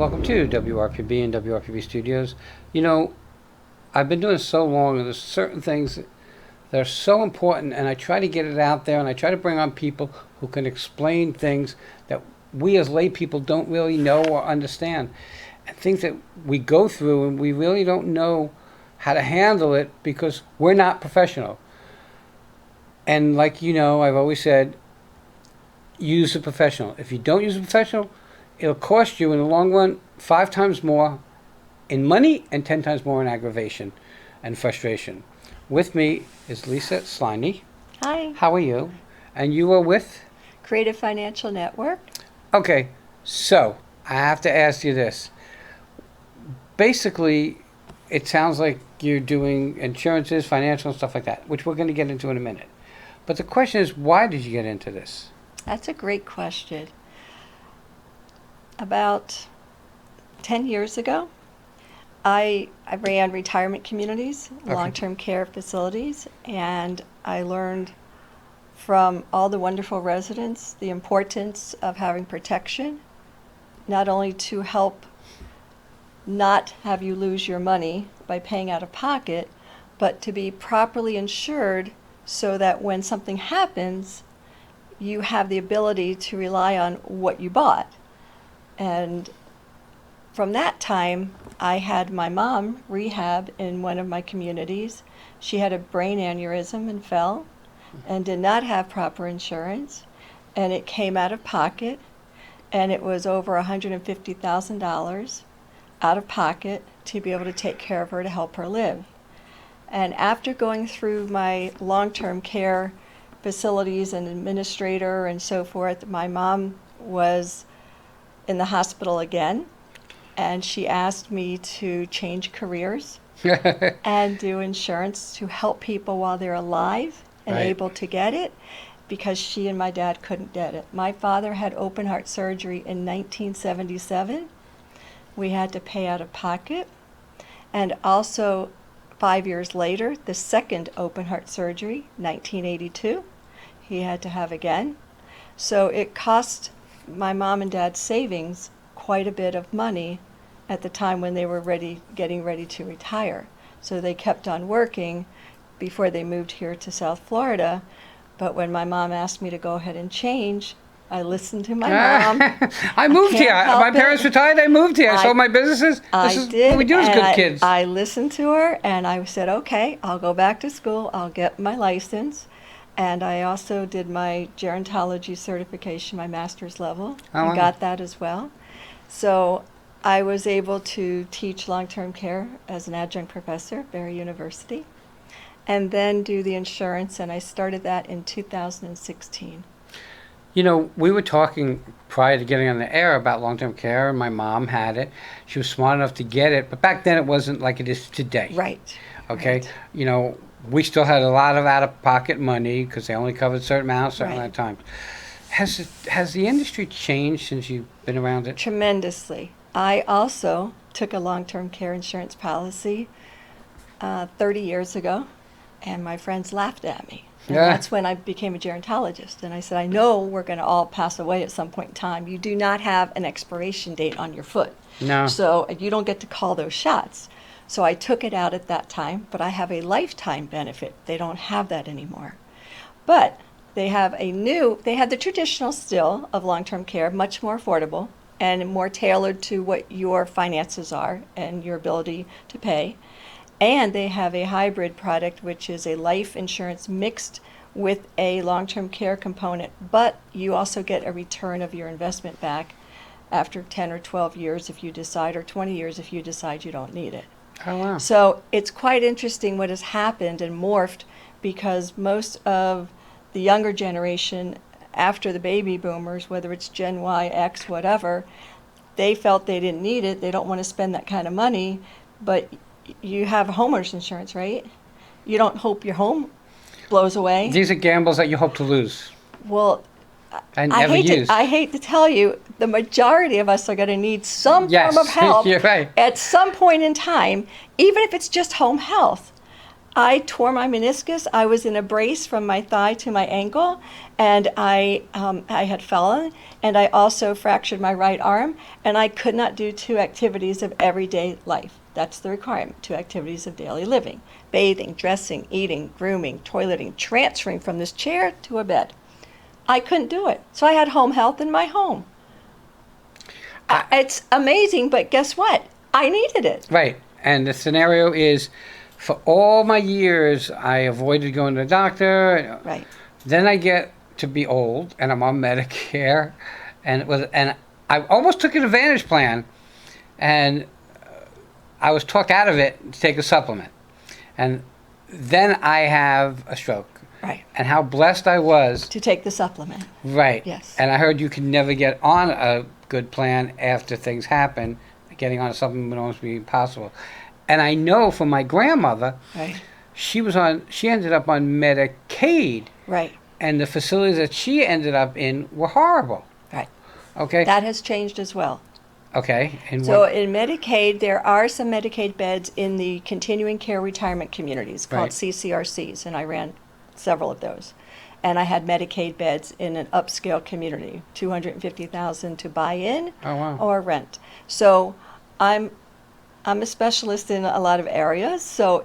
welcome to WRPB and WRPB Studios. You know, I've been doing this so long, and there's certain things that are so important, and I try to get it out there, and I try to bring on people who can explain things that we as lay people don't really know or understand, and things that we go through and we really don't know how to handle it because we're not professional. And like you know, I've always said, use a professional. If you don't use a professional, it'll cost you in the long run 5 times more in money and 10 times more in aggravation and frustration. With me is Lisa Sliney. Hi. How are you? And you are with? Creative Financial Network. Okay, so I have to ask you this. Basically, it sounds like you're doing insurances, financial, and stuff like that, which we're going to get into in a minute. But the question is, why did you get into this? That's a great question. About 10 years ago, I ran retirement communities, Okay. long-term care facilities, and I learned from all the wonderful residents the importance of having protection, not only to help not have you lose your money by paying out of pocket, but to be properly insured so that when something happens, you have the ability to rely on what you bought. And from that time, I had my mom rehab in one of my communities. She had a brain aneurysm and fell and did not have proper insurance, and it came out of pocket, and it was over $150,000 out of pocket to be able to take care of her to help her live. And after going through my long-term care facilities and administrator and so forth, my mom was in the hospital again, and she asked me to change careers and do insurance to help people while they're alive and Right. able to get it, because she and my dad couldn't get it. My father had open heart surgery in 1977. We had to pay out of pocket. And also 5 years later, the second open heart surgery, 1982, he had to have again. So it cost my mom and dad's savings quite a bit of money at the time when they were getting ready to retire. So they kept on working before they moved here to South Florida. But when my mom asked me to go ahead and change, I listened to my mom. I moved here. can't help My parents it. retired. I moved here. I sold my businesses. I This is did. what we do as and good kids. I listened to her, and I said, okay, I'll go back to school. I'll get my license. And I also did my gerontology certification, my master's level. Oh, I wow. got that as well. So I was able to teach long-term care as an adjunct professor at Barry University, and then do the insurance, and I started that in 2016. You know, we were talking prior to getting on the air about long-term care, and my mom had it. She was smart enough to get it, but back then it wasn't like it is today. Right. Okay? Right. You know, we still had a lot of out-of-pocket money because they only covered certain amounts, certain amount of times. Has the industry changed since you've been around it? Tremendously. I also took a long-term care insurance policy 30 years ago, and my friends laughed at me. And Yeah. that's when I became a gerontologist. And I said, I know we're going to all pass away at some point in time. You do not have an expiration date on your foot. No. So you don't get to call those shots. So I took it out at that time, but I have a lifetime benefit. They don't have that anymore. But they have they have the traditional still of long-term care, much more affordable and more tailored to what your finances are and your ability to pay. And they have a hybrid product, which is a life insurance mixed with a long-term care component, but you also get a return of your investment back after 10 or 12 years if you decide, or 20 years if you decide you don't need it. Oh, wow. So it's quite interesting what has happened and morphed, because most of the younger generation after the baby boomers, whether it's Gen Y, X, whatever, they felt they didn't need it. They don't want to spend that kind of money, but you have homeowners insurance, right? You don't hope your home blows away. These are gambles that you hope to lose Well, and never use. I hate to tell you, the majority of us are going to need some Yes, form of help you're right. at some point in time, even if it's just home health. I tore my meniscus. I was in a brace from my thigh to my ankle, and I had fallen, and I also fractured my right arm, and I could not do 2 activities of everyday life. That's the requirement, 2 activities of daily living: bathing, dressing, eating, grooming, toileting, transferring from this chair to a bed. I couldn't do it, so I had home health in my home. It's amazing, but guess what? I needed it. Right. And the scenario is, for all my years, I avoided going to the doctor. Right. Then I get to be old, and I'm on Medicare, and I almost took an Advantage plan, and I was talked out of it to take a supplement, and then I have a stroke. Right. And how blessed I was. To take the supplement. Right. Yes. And I heard you can never get on a good plan after things happen. Getting on a supplement would almost be impossible. And I know from my grandmother, Right. she ended up on Medicaid. Right. And the facilities that she ended up in were horrible. Right. Okay. That has changed as well. Okay. And So in Medicaid, there are some Medicaid beds in the continuing care retirement communities called Right. CCRCs, and I ran several of those. And I had Medicaid beds in an upscale community, $250,000 to buy in Oh, wow. or rent. So I'm a specialist in a lot of areas, so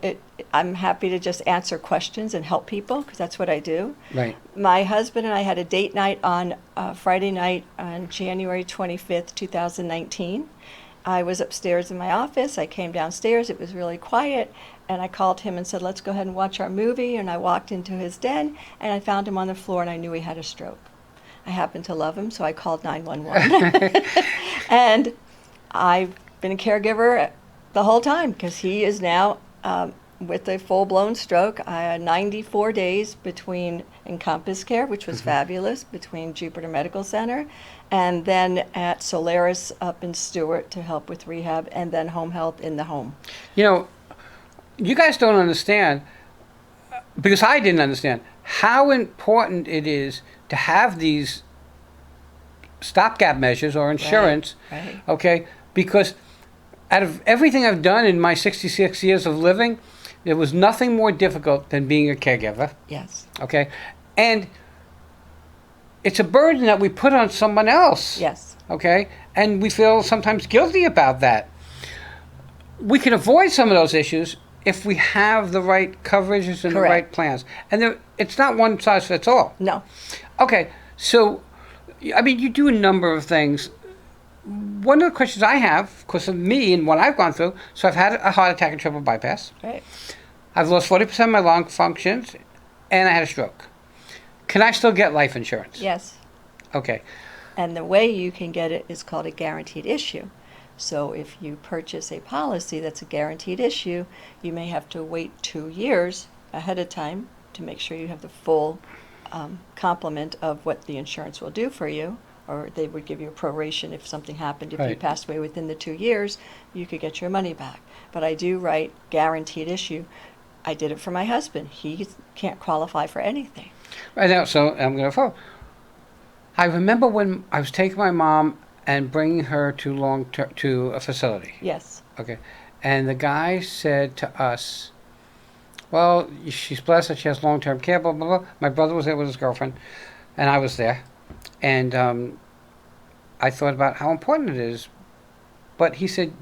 I'm happy to just answer questions and help people, because that's what I do. Right. My husband and I had a date night on Friday night on January 25th, 2019. I was upstairs in my office. I came downstairs. It was really quiet. And I called him and said, let's go ahead and watch our movie. And I walked into his den, and I found him on the floor, and I knew he had a stroke. I happened to love him, so I called 911. And I've been a caregiver the whole time, because he is now with a full-blown stroke. I had 94 days between Encompass Care, which was fabulous, between Jupiter Medical Center, and then at Solaris up in Stewart to help with rehab, and then home health in the home. You know, you guys don't understand, because I didn't understand, how important it is to have these stopgap measures or insurance. Right. Okay? Because out of everything I've done in my 66 years of living, there was nothing more difficult than being a caregiver. Yes. Okay? And it's a burden that we put on someone else. Yes. Okay? And we feel sometimes guilty about that. We can avoid some of those issues if we have the right coverages and the Correct. right plans. And it's not one size fits all. No. Okay, so, I mean, you do a number of things. One of the questions I have, because of me and what I've gone through, so I've had a heart attack and triple bypass. Right. I've lost 40% of my lung functions, and I had a stroke. Can I still get life insurance? Yes. Okay. And the way you can get it is called a guaranteed issue. So if you purchase a policy that's a guaranteed issue, you may have to wait 2 years ahead of time to make sure you have the full complement of what the insurance will do for you, or they would give you a proration if something happened. If you Right. passed away within the 2 years, you could get your money back. But I do write guaranteed issue. I did it for my husband. He can't qualify for anything. Right now, so I'm going to follow. I remember when I was taking my mom and bringing her to a facility. Yes. Okay. And the guy said to us, well, she's blessed that she has long-term care, blah, blah, blah. My brother was there with his girlfriend, and I was there. And I thought about how important it is. But he said,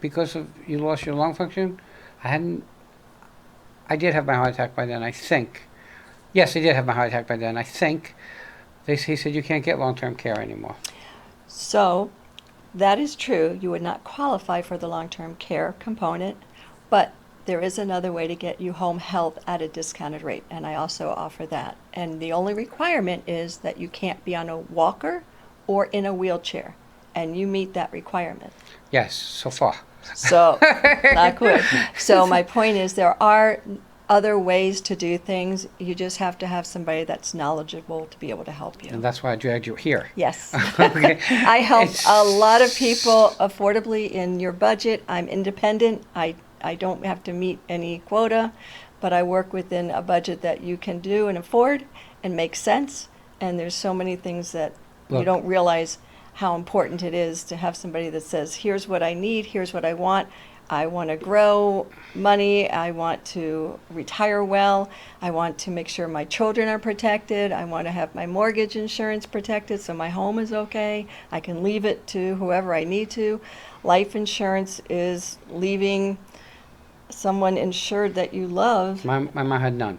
because you lost your lung function, I did have my heart attack by then, I think. Yes, I did have my heart attack by then, I think. He said, you can't get long-term care anymore. So that is true. You would not qualify for the long-term care component, but there is another way to get you home health at a discounted rate, and I also offer that. And the only requirement is that you can't be on a walker or in a wheelchair, and you meet that requirement. Yes, so far. So, not good. So my point is there are other ways to do things. You just have to have somebody that's knowledgeable to be able to help you. And that's why I dragged you here. Yes. Okay. I help It's- a lot of people affordably in your budget. I'm independent. I don't have to meet any quota, but I work within a budget that you can do and afford and make sense. And there's so many things that you Look. don't realize how important it is to have somebody that says, here's what I need, here's what I want. I want to grow money. I want to retire well. I want to make sure my children are protected. I want to have my mortgage insurance protected so my home is okay. I can leave it to whoever I need to. Life insurance is leaving someone insured that you love. My mom had none.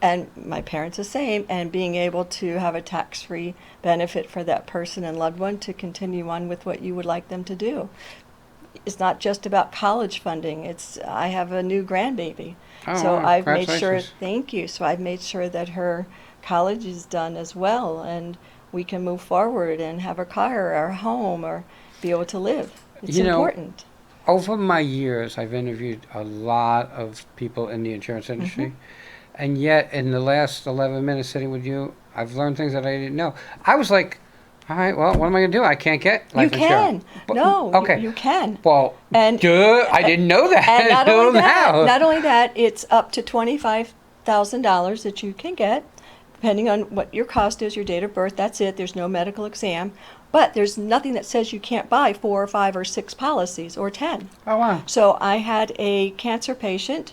And my parents the same, and being able to have a tax-free benefit for that person and loved one to continue on with what you would like them to do. It's not just about college funding. I have a new grandbaby. Oh, So wow. I've made sure, Congratulations. thank you. So I've made sure that her college is done as well, and we can move forward and have a car or a home or be able to live. It's You know, important. Over my years, I've interviewed a lot of people in the insurance industry. And yet, in the last 11 minutes sitting with you, I've learned things that I didn't know. I was like, all right, well, what am I going to do? I can't get life You insurance. can. But- No, okay. you can. Well, And- duh, I didn't know that And not until only that, now. not only that, it's up to $25,000 that you can get, depending on what your cost is, your date of birth. That's it. There's no medical exam, but there's nothing that says you can't buy 4 or 5 or 6 policies or 10. Oh, wow. So I had a cancer patient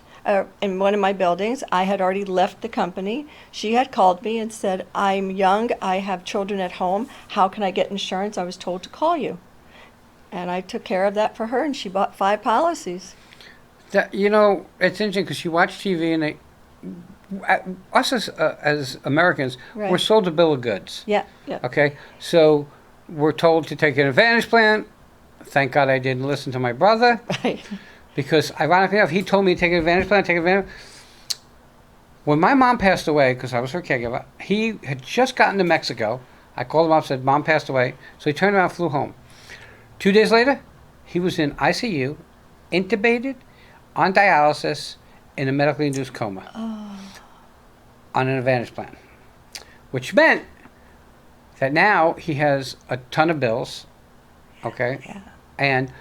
in one of my buildings. I had already left the company. She had called me and said, "I'm young. I have children at home. How can I get insurance? I was told to call you." And I took care of that for her, and she bought 5 policies. You know, it's interesting because you watch TV and us as Americans, Right. we're sold a bill of goods. Yeah, yeah. Okay, so we're told to take an Advantage plan. Thank God I didn't listen to my brother Right. because, ironically enough, he told me to take an Advantage plan, take advantage. When my mom passed away, because I was her caregiver, he had just gotten to Mexico. I called him up, said, "Mom passed away." So he turned around, flew home. 2 days later, he was in ICU, intubated, on dialysis, in a medically induced coma, on an Advantage plan, which meant that now he has a ton of bills, okay? Yeah. And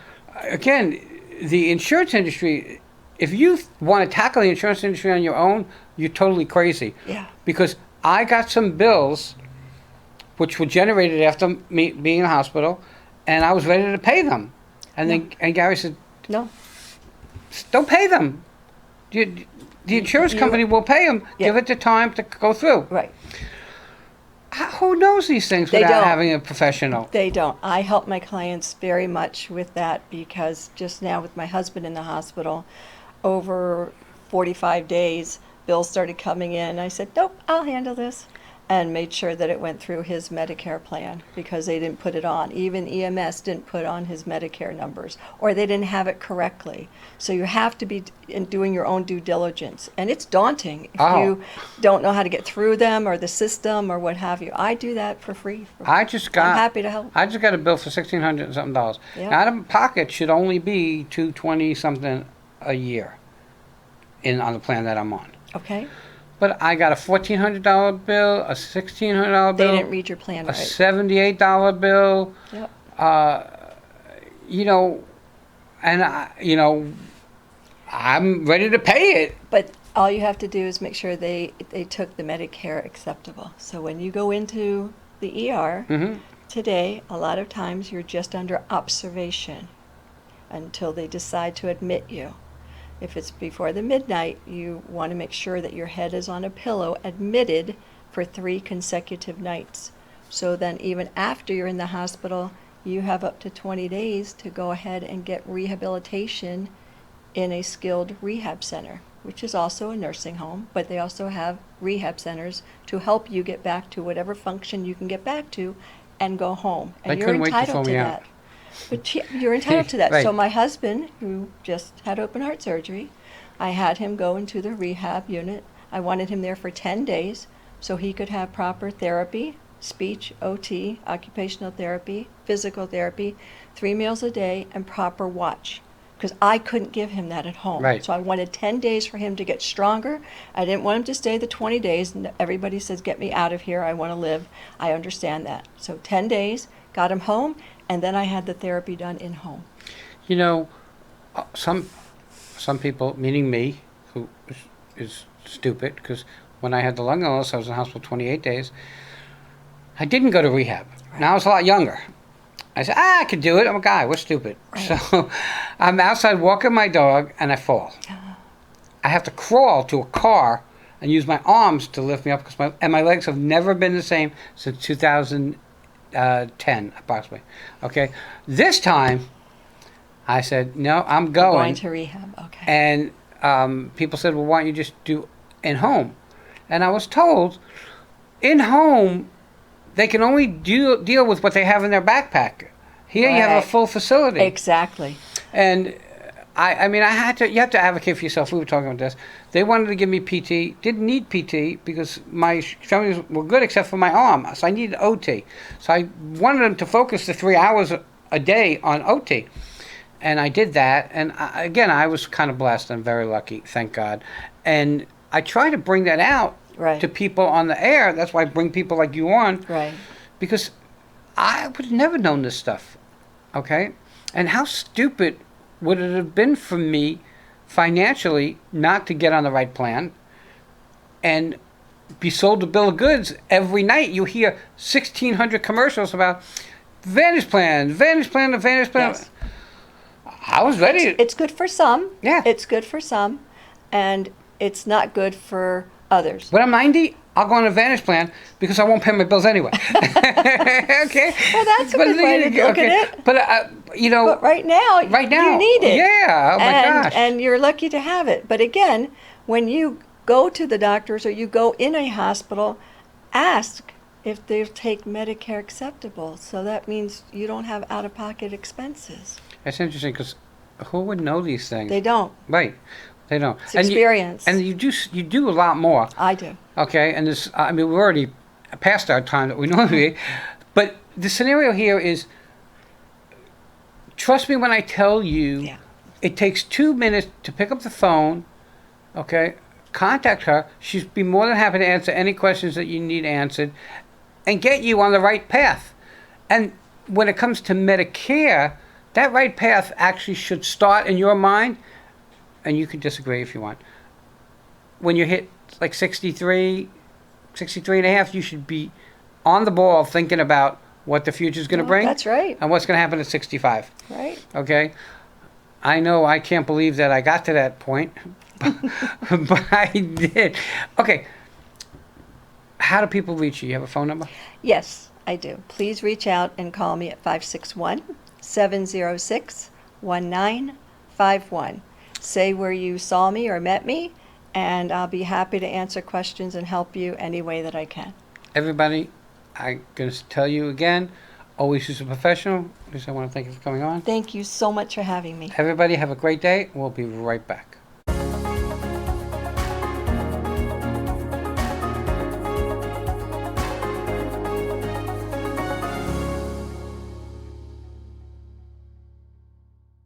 again, the insurance industry, if you want to tackle the insurance industry on your own, you're totally crazy. Yeah. Because I got some bills which were generated after me being in the hospital, and I was ready to pay them. And then and Gary said, No. "Don't pay them. The insurance company will pay them. Yeah. Give it the time to go through." Right. Who knows these things They without don't. having a professional? They don't. I help my clients very much with that because just now with my husband in the hospital, over 45 days, bills started coming in. I said, "Nope, I'll handle this," and made sure that it went through his Medicare plan because they didn't put it on. Even EMS didn't put on his Medicare numbers, or they didn't have it correctly. So you have to be doing your own due diligence, and it's daunting if Oh. you don't know how to get through them or the system or what have you. I do that for free. I just got. I'm happy to help. I just got a bill for $1,600 and something dollars. Yeah. Now, out of pocket should only be $220 something a year, on the plan that I'm on. Okay? But I got a $1,400 bill, a $1,600 They bill, didn't read your plan a right. $78 bill. Yep. You know, and I'm ready to pay it. But all you have to do is make sure they took the Medicare acceptable. So when you go into the ER Hmm. today, a lot of times you're just under observation until they decide to admit you. If it's before the midnight, you want to make sure that your head is on a pillow, admitted for 3 consecutive nights. So then even after you're in the hospital, you have up to 20 days to go ahead and get rehabilitation in a skilled rehab center, which is also a nursing home, but they also have rehab centers to help you get back to whatever function you can get back to and go home. And They you're couldn't wait to entitled throw to me that. out. But you're entitled to that. Right. So my husband, who just had open heart surgery, I had him go into the rehab unit. I wanted him there for 10 days so he could have proper therapy, speech, OT, occupational therapy, physical therapy, 3 meals a day, and proper watch. Because I couldn't give him that at home. Right. So I wanted 10 days for him to get stronger. I didn't want him to stay the 20 days. And everybody says, "Get me out of here. I want to live." I understand that. So 10 days, got him home, and then I had the therapy done in home. You know, some people, meaning me, who is stupid, because when I had the lung illness, I was in the hospital 28 days. I didn't go to rehab. Now I was a lot younger. I said, I can do it. I'm a guy. We're stupid. Right. So I'm outside walking my dog, and I fall. I have to crawl to a car and use my arms to lift me up because my legs have never been the same since 2010, approximately. Okay, this time I said no, I'm Going to rehab. Okay. and people said, well, why don't you just do in home? And I was told in home they can only deal with what they have in their backpack. Here you have a Right. full facility. Exactly. And I mean, you have to advocate for yourself. We were talking about this. They wanted to give me PT. Didn't need PT because my extremities were good except for my arm. So I needed OT. So I wanted them to focus the 3 hours a day on OT. And I did that. And again, I was kind of blessed and very lucky, thank God. And I try to bring that out Right. to people on the air. That's why I bring people like you on. Right. Because I would have never known this stuff. Okay? And how stupid would it have been for me financially not to get on the right plan and be sold a bill of goods every night? You hear 1,600 commercials about Vantage Plan, Vantage Plan, Vantage Plan. Yes. I was ready. It's good for some. Yeah. It's good for some, and it's not good for others. When I'm 90, I'll go on a Vantage Plan because I won't pay my bills anyway. Okay? Well, that's a good way to look at it. But, you know, But right now, you need it. Yeah, oh my gosh. And you're lucky to have it. But again, when you go to the doctors or you go in a hospital, ask if they take Medicare acceptable. So that means you don't have out-of-pocket expenses. That's interesting because who would know these things? They don't. Right. They don't. It's experience. And you do a lot more. I do. Okay, and this, I mean, we're already past our time that we normally be, but the scenario here is, trust me when I tell you, Yeah. it takes 2 minutes to pick up the phone, okay, contact her, she'd be more than happy to answer any questions that you need answered, and get you on the right path. And when it comes to Medicare, that right path actually should start in your mind, and you can disagree if you want. When you hit like 63 and a half, you should be on the ball thinking about what the future's going to bring. That's right. And what's going to happen at 65. Right. Okay? I know I can't believe that I got to that point, but I did. Okay. How do people reach you? You have a phone number? Yes, I do. Please reach out and call me at 561-706-1951. Say where you saw me or met me, and I'll be happy to answer questions and help you any way that I can. Everybody, I'm going to tell you again, always use a professional. Lisa, I want to thank you for coming on. Thank you so much for having me. Everybody have a great day. We'll be right back.